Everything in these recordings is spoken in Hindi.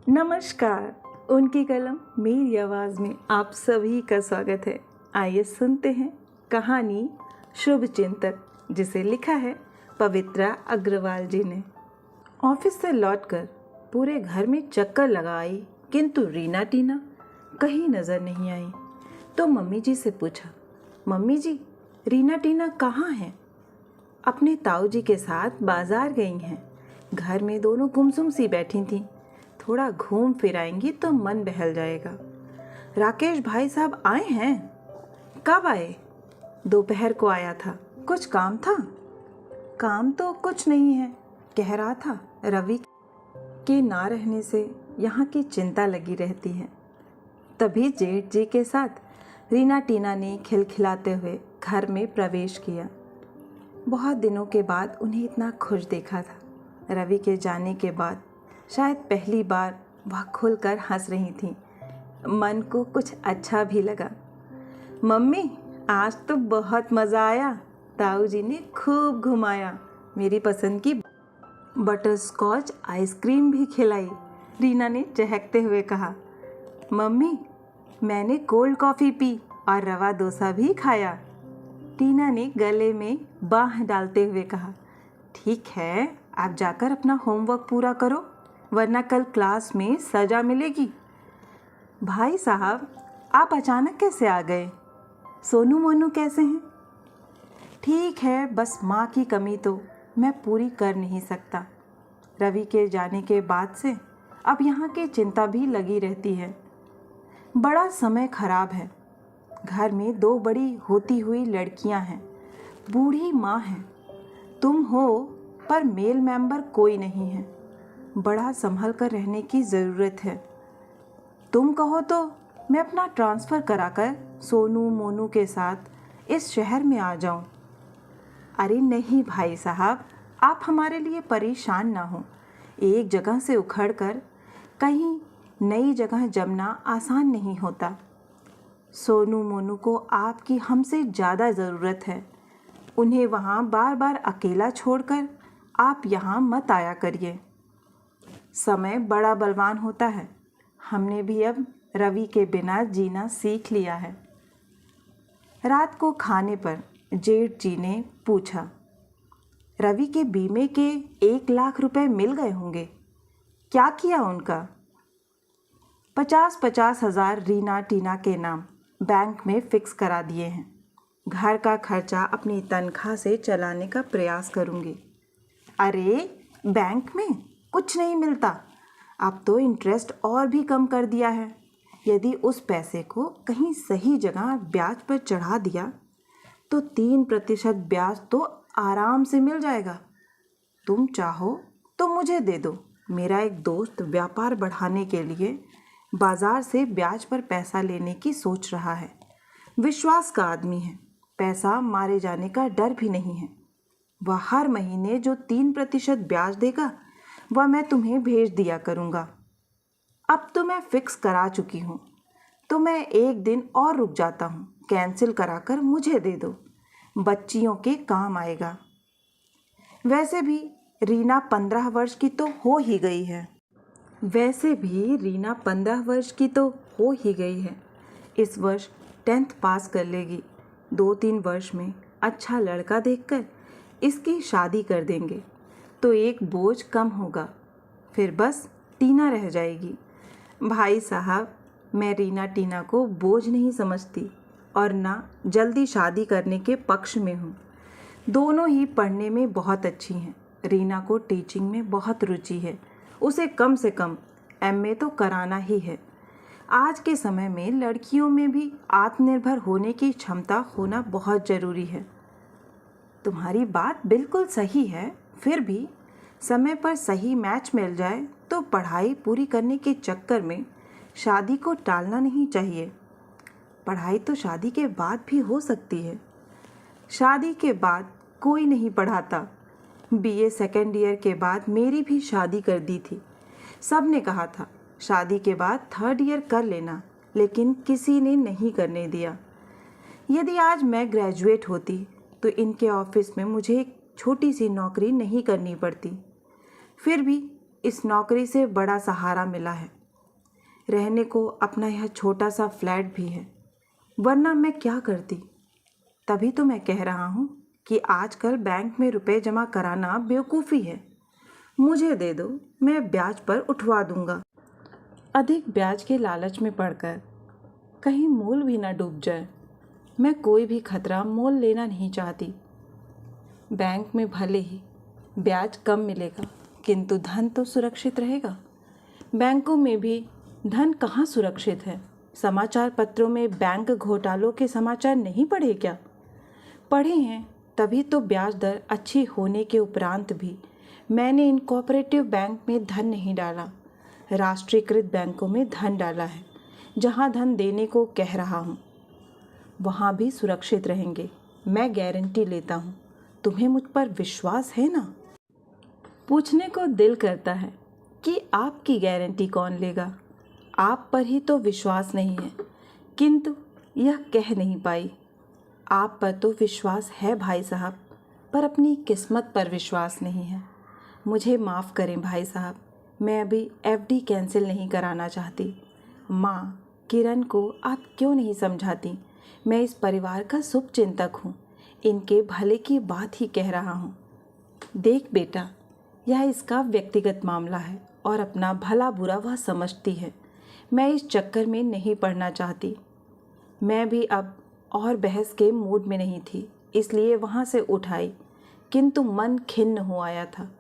नमस्कार। उनकी कलम मेरी आवाज़ में आप सभी का स्वागत है। आइए सुनते हैं कहानी शुभ चिंतक, जिसे लिखा है पवित्रा अग्रवाल जी ने। ऑफिस से लौटकर पूरे घर में चक्कर लगाई, किंतु रीना टीना कहीं नज़र नहीं आई। तो मम्मी जी से पूछा, मम्मी जी रीना टीना कहाँ हैं? अपने ताऊ जी के साथ बाजार गई हैं। घर में दोनों गुमसुम सी बैठी थीं। थोड़ा घूम फिर आएंगी तो मन बहल जाएगा। राकेश भाई साहब आए हैं? कब आए? दोपहर को आया था। कुछ काम था? काम तो कुछ नहीं है, कह रहा था रवि के ना रहने से यहाँ की चिंता लगी रहती है। तभी जेठ जी के साथ रीना टीना ने खिलखिलाते हुए घर में प्रवेश किया। बहुत दिनों के बाद उन्हें इतना खुश देखा था। रवि के जाने के बाद शायद पहली बार वह खुलकर हंस रही थीं। मन को कुछ अच्छा भी लगा। मम्मी आज तो बहुत मज़ा आया। ताऊ जी ने खूब घुमाया, मेरी पसंद की बटर स्कॉच आइसक्रीम भी खिलाई। रीना ने चहकते हुए कहा, मम्मी मैंने कोल्ड कॉफ़ी पी और रवा डोसा भी खाया। टीना ने गले में बाँह डालते हुए कहा, ठीक है, आप जाकर अपना होमवर्क पूरा करो, वरना कल क्लास में सजा मिलेगी। भाई साहब आप अचानक कैसे आ गए? सोनू मोनू कैसे हैं? ठीक है, बस माँ की कमी तो मैं पूरी कर नहीं सकता। रवि के जाने के बाद से अब यहाँ की चिंता भी लगी रहती है। बड़ा समय खराब है। घर में 2 बड़ी होती हुई लड़कियाँ हैं, बूढ़ी माँ है, तुम हो, पर मेल मेंबर कोई नहीं है। बड़ा संभल कर रहने की ज़रूरत है। तुम कहो तो मैं अपना ट्रांसफ़र कराकर सोनू मोनू के साथ इस शहर में आ जाऊं। अरे नहीं भाई साहब, आप हमारे लिए परेशान ना हो। एक जगह से उखड़कर कहीं नई जगह जमना आसान नहीं होता। सोनू मोनू को आपकी हमसे ज़्यादा ज़रूरत है। उन्हें वहाँ बार बार अकेला छोड़कर आप यहाँ मत आया करिए। समय बड़ा बलवान होता है। हमने भी अब रवि के बिना जीना सीख लिया है। रात को खाने पर जेठ जी ने पूछा, रवि के बीमे के 1 लाख रुपए मिल गए होंगे, क्या किया उनका? 50-50 हज़ार रीना टीना के नाम बैंक में फिक्स करा दिए हैं। घर का खर्चा अपनी तनख्वाह से चलाने का प्रयास करूँगी। अरे बैंक में कुछ नहीं मिलता, अब तो इंटरेस्ट और भी कम कर दिया है। यदि उस पैसे को कहीं सही जगह ब्याज पर चढ़ा दिया तो 3% ब्याज तो आराम से मिल जाएगा। तुम चाहो तो मुझे दे दो। मेरा एक दोस्त व्यापार बढ़ाने के लिए बाजार से ब्याज पर पैसा लेने की सोच रहा है। विश्वास का आदमी है, पैसा मारे जाने का डर भी नहीं है। वह हर महीने जो 3% ब्याज देगा वह मैं तुम्हें भेज दिया करूँगा। अब तो मैं फिक्स करा चुकी हूँ, तो मैं एक दिन और रुक जाता हूँ। कैंसिल कराकर मुझे दे दो, बच्चियों के काम आएगा। वैसे भी रीना 15 वर्ष की तो हो ही गई है। इस वर्ष 10th पास कर लेगी। 2-3 वर्ष में अच्छा लड़का देखकर इसकी शादी कर देंगे तो एक बोझ कम होगा। फिर बस टीना रह जाएगी। भाई साहब, मैं रीना टीना को बोझ नहीं समझती और ना जल्दी शादी करने के पक्ष में हूँ। दोनों ही पढ़ने में बहुत अच्छी हैं। रीना को टीचिंग में बहुत रुचि है। उसे कम से कम MA तो कराना ही है। आज के समय में लड़कियों में भी आत्मनिर्भर होने की क्षमता होना बहुत ज़रूरी है। तुम्हारी बात बिल्कुल सही है, फिर भी समय पर सही मैच मिल जाए तो पढ़ाई पूरी करने के चक्कर में शादी को टालना नहीं चाहिए। पढ़ाई तो शादी के बाद भी हो सकती है। शादी के बाद कोई नहीं पढ़ाता। BA सेकेंड ईयर के बाद मेरी भी शादी कर दी थी। सब ने कहा था शादी के बाद 3rd ईयर कर लेना, लेकिन किसी ने नहीं करने दिया। यदि आज मैं ग्रेजुएट होती तो इनके ऑफिस में मुझे एक छोटी सी नौकरी नहीं करनी पड़ती। फिर भी इस नौकरी से बड़ा सहारा मिला है। रहने को अपना यह छोटा सा फ्लैट भी है, वरना मैं क्या करती। तभी तो मैं कह रहा हूँ कि आजकल बैंक में रुपए जमा कराना बेवकूफ़ी है। मुझे दे दो, मैं ब्याज पर उठवा दूंगा। अधिक ब्याज के लालच में पड़कर कहीं मोल भी ना डूब जाए, मैं कोई भी खतरा मोल लेना नहीं चाहती। बैंक में भले ही ब्याज कम मिलेगा, किंतु धन तो सुरक्षित रहेगा। बैंकों में भी धन कहाँ सुरक्षित है? समाचार पत्रों में बैंक घोटालों के समाचार नहीं पढ़े क्या? पढ़े हैं, तभी तो ब्याज दर अच्छी होने के उपरांत भी मैंने इन कोऑपरेटिव बैंक में धन नहीं डाला। राष्ट्रीयकृत बैंकों में धन डाला है। जहाँ धन देने को कह रहा हूँ वहाँ भी सुरक्षित रहेंगे, मैं गारंटी लेता हूँ। तुम्हें मुझ पर विश्वास है ना? पूछने को दिल करता है कि आपकी गारंटी कौन लेगा? आप पर ही तो विश्वास नहीं है, किंतु यह कह नहीं पाई। आप पर तो विश्वास है भाई साहब, पर अपनी किस्मत पर विश्वास नहीं है। मुझे माफ़ करें भाई साहब, मैं अभी एफडी कैंसिल नहीं कराना चाहती। माँ, किरण को आप क्यों नहीं समझाती? मैं इस परिवार का शुभचिंतक हूँ, इनके भले की बात ही कह रहा हूँ। देख बेटा, यह इसका व्यक्तिगत मामला है और अपना भला बुरा वह समझती है। मैं इस चक्कर में नहीं पड़ना चाहती। मैं भी अब और बहस के मूड में नहीं थी, इसलिए वहाँ से उठाई, किंतु मन खिन्न हो आया था।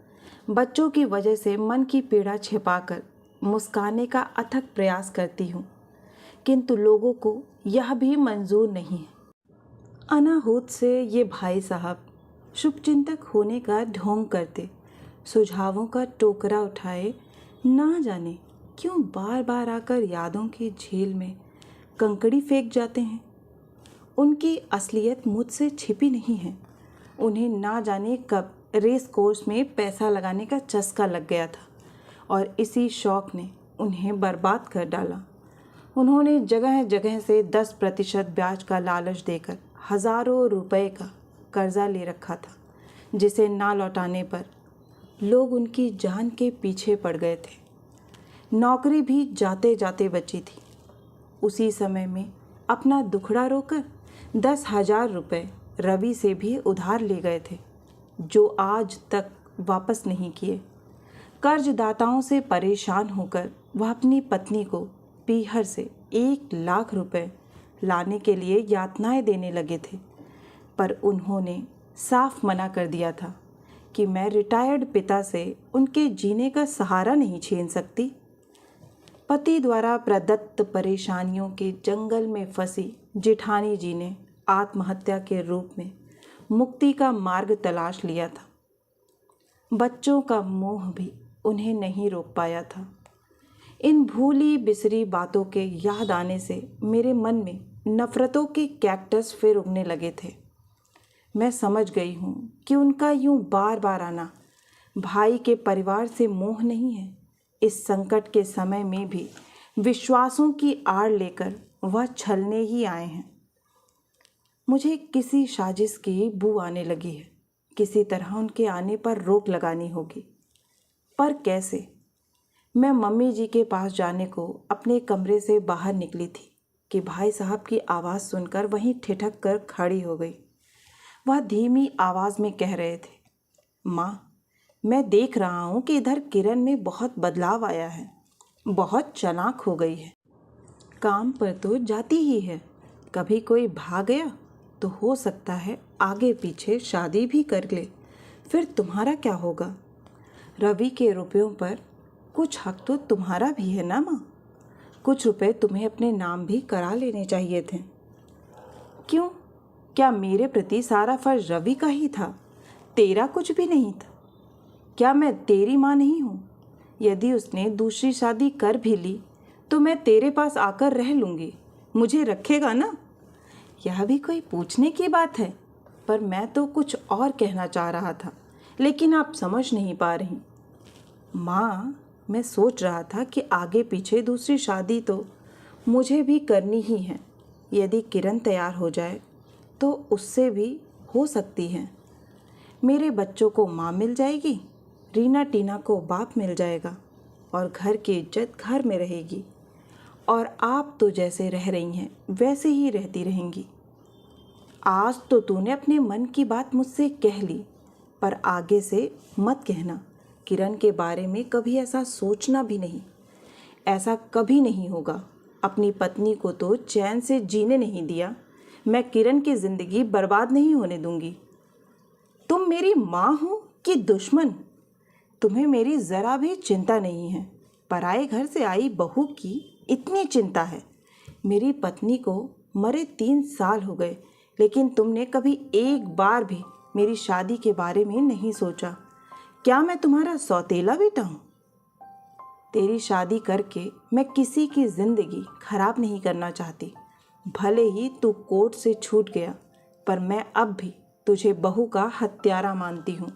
बच्चों की वजह से मन की पीड़ा छिपाकर मुस्काने का अथक प्रयास करती हूँ, किंतु लोगों को यह भी मंजूर नहीं है। अनाहूत से ये भाई साहब शुभचिंतक होने का ढोंग करते, सुझावों का टोकरा उठाए, ना जाने क्यों बार बार आकर यादों की झील में कंकड़ी फेंक जाते हैं। उनकी असलियत मुझसे छिपी नहीं है। उन्हें ना जाने कब रेस कोर्स में पैसा लगाने का चस्का लग गया था और इसी शौक ने उन्हें बर्बाद कर डाला। उन्होंने जगह जगह से 10% ब्याज का लालच देकर हज़ारों रुपए का कर्जा ले रखा था, जिसे ना लौटाने पर लोग उनकी जान के पीछे पड़ गए थे। नौकरी भी जाते जाते बची थी। उसी समय में अपना दुखड़ा रोकर 10,000 रुपये रवि से भी उधार ले गए थे, जो आज तक वापस नहीं किए। कर्जदाताओं से परेशान होकर वह अपनी पत्नी को पीहर से 1,00,000 रुपये लाने के लिए यातनाएं देने लगे थे, पर उन्होंने साफ मना कर दिया था कि मैं रिटायर्ड पिता से उनके जीने का सहारा नहीं छीन सकती। पति द्वारा प्रदत्त परेशानियों के जंगल में फंसी जेठानी जी ने आत्महत्या के रूप में मुक्ति का मार्ग तलाश लिया था। बच्चों का मोह भी उन्हें नहीं रोक पाया था। इन भूली बिसरी बातों के याद आने से मेरे मन में नफ़रतों के कैक्टस फिर उगने लगे थे। मैं समझ गई हूँ कि उनका यूं बार बार आना भाई के परिवार से मोह नहीं है। इस संकट के समय में भी विश्वासों की आड़ लेकर वह छलने ही आए हैं। मुझे किसी साजिश की बू आने लगी है। किसी तरह उनके आने पर रोक लगानी होगी, पर कैसे? मैं मम्मी जी के पास जाने को अपने कमरे से बाहर निकली थी कि भाई साहब की आवाज़ सुनकर वहीं ठिठक कर खड़ी हो गई। वह धीमी आवाज़ में कह रहे थे, माँ, मैं देख रहा हूँ कि इधर किरण में बहुत बदलाव आया है, बहुत चालाक हो गई है। काम पर तो जाती ही है, कभी कोई भाग गया तो हो सकता है आगे पीछे शादी भी कर ले, फिर तुम्हारा क्या होगा? रवि के रुपयों पर कुछ हक तो तुम्हारा भी है ना माँ? कुछ रुपए तुम्हें अपने नाम भी करा लेने चाहिए थे। क्यों? क्या मेरे प्रति सारा फर्ज रवि का ही था? तेरा कुछ भी नहीं था? क्या मैं तेरी माँ नहीं हूँ? यदि उसने दूसरी शादी कर भी ली तो मैं तेरे पास आकर रह लूँगी, मुझे रखेगा ना? यह भी कोई पूछने की बात है? पर मैं तो कुछ और कहना चाह रहा था, लेकिन आप समझ नहीं पा रही। माँ, मैं सोच रहा था कि आगे पीछे दूसरी शादी तो मुझे भी करनी ही है। यदि किरण तैयार हो जाए तो उससे भी हो सकती है। मेरे बच्चों को माँ मिल जाएगी, रीना टीना को बाप मिल जाएगा और घर की इज्जत घर में रहेगी और आप तो जैसे रह रही हैं वैसे ही रहती रहेंगी। आज तो तूने अपने मन की बात मुझसे कह ली, पर आगे से मत कहना। किरण के बारे में कभी ऐसा सोचना भी नहीं। ऐसा कभी नहीं होगा। अपनी पत्नी को तो चैन से जीने नहीं दिया, मैं किरण की ज़िंदगी बर्बाद नहीं होने दूंगी। तुम मेरी माँ हो कि दुश्मन? तुम्हें मेरी ज़रा भी चिंता नहीं है। पराए घर से आई बहू की इतनी चिंता है। मेरी पत्नी को मरे 3 साल हो गए, लेकिन तुमने कभी एक बार भी मेरी शादी के बारे में नहीं सोचा। क्या मैं तुम्हारा सौतेला बेटा हूँ? तेरी शादी करके मैं किसी की ज़िंदगी खराब नहीं करना चाहती। भले ही तू कोर्ट से छूट गया, पर मैं अब भी तुझे बहू का हत्यारा मानती हूँ।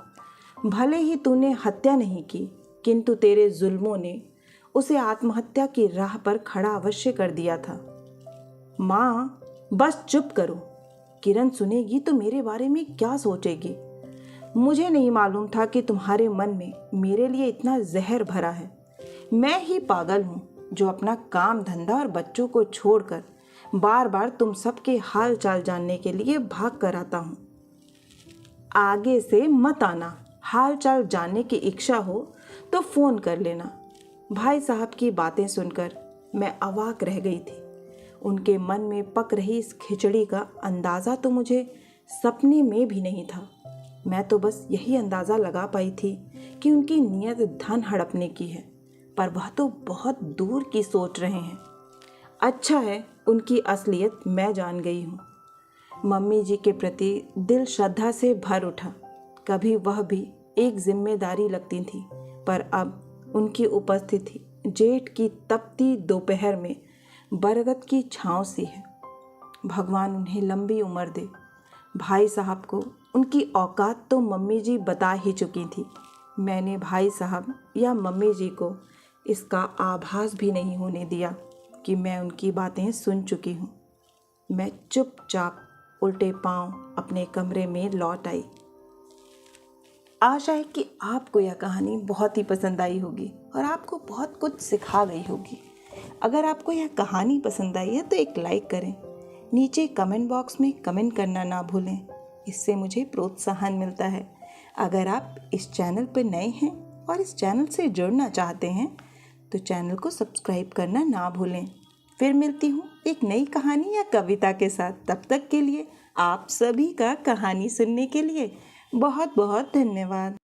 भले ही तूने हत्या नहीं की, किंतु तेरे जुल्मों ने उसे आत्महत्या की राह पर खड़ा अवश्य कर दिया था। माँ, बस चुप करो। किरण सुनेगी तो मेरे बारे में क्या सोचेगी? मुझे नहीं मालूम था कि तुम्हारे मन में मेरे लिए इतना जहर भरा है। मैं ही पागल हूँ जो अपना काम धंधा और बच्चों को छोड़कर बार बार तुम सबके हाल चाल जानने के लिए भाग कर आता हूँ। आगे से मत आना। हाल चाल जानने की इच्छा हो तो फ़ोन कर लेना। भाई साहब की बातें सुनकर मैं अवाक रह गई थी। उनके मन में पक रही इस खिचड़ी का अंदाज़ा तो मुझे सपने में भी नहीं था। मैं तो बस यही अंदाज़ा लगा पाई थी कि उनकी नीयत धन हड़पने की है, पर वह तो बहुत दूर की सोच रहे हैं। अच्छा है, उनकी असलियत मैं जान गई हूँ। मम्मी जी के प्रति दिल श्रद्धा से भर उठा। कभी वह भी एक जिम्मेदारी लगती थी, पर अब उनकी उपस्थिति जेठ की तपती दोपहर में बरगद की छाँव सी है। भगवान उन्हें लंबी उम्र दे। भाई साहब को उनकी औकात तो मम्मी जी बता ही चुकी थी। मैंने भाई साहब या मम्मी जी को इसका आभास भी नहीं होने दिया कि मैं उनकी बातें सुन चुकी हूँ। मैं चुपचाप उल्टे पांव अपने कमरे में लौट आई। आशा है कि आपको यह कहानी बहुत ही पसंद आई होगी और आपको बहुत कुछ सिखा गई होगी। अगर आपको यह कहानी पसंद आई है तो एक लाइक करें। नीचे कमेंट बॉक्स में कमेंट करना ना भूलें, इससे मुझे प्रोत्साहन मिलता है। अगर आप इस चैनल पर नए हैं और इस चैनल से जुड़ना चाहते हैं तो चैनल को सब्सक्राइब करना ना भूलें। फिर मिलती हूँ एक नई कहानी या कविता के साथ। तब तक के लिए आप सभी का कहानी सुनने के लिए बहुत बहुत धन्यवाद।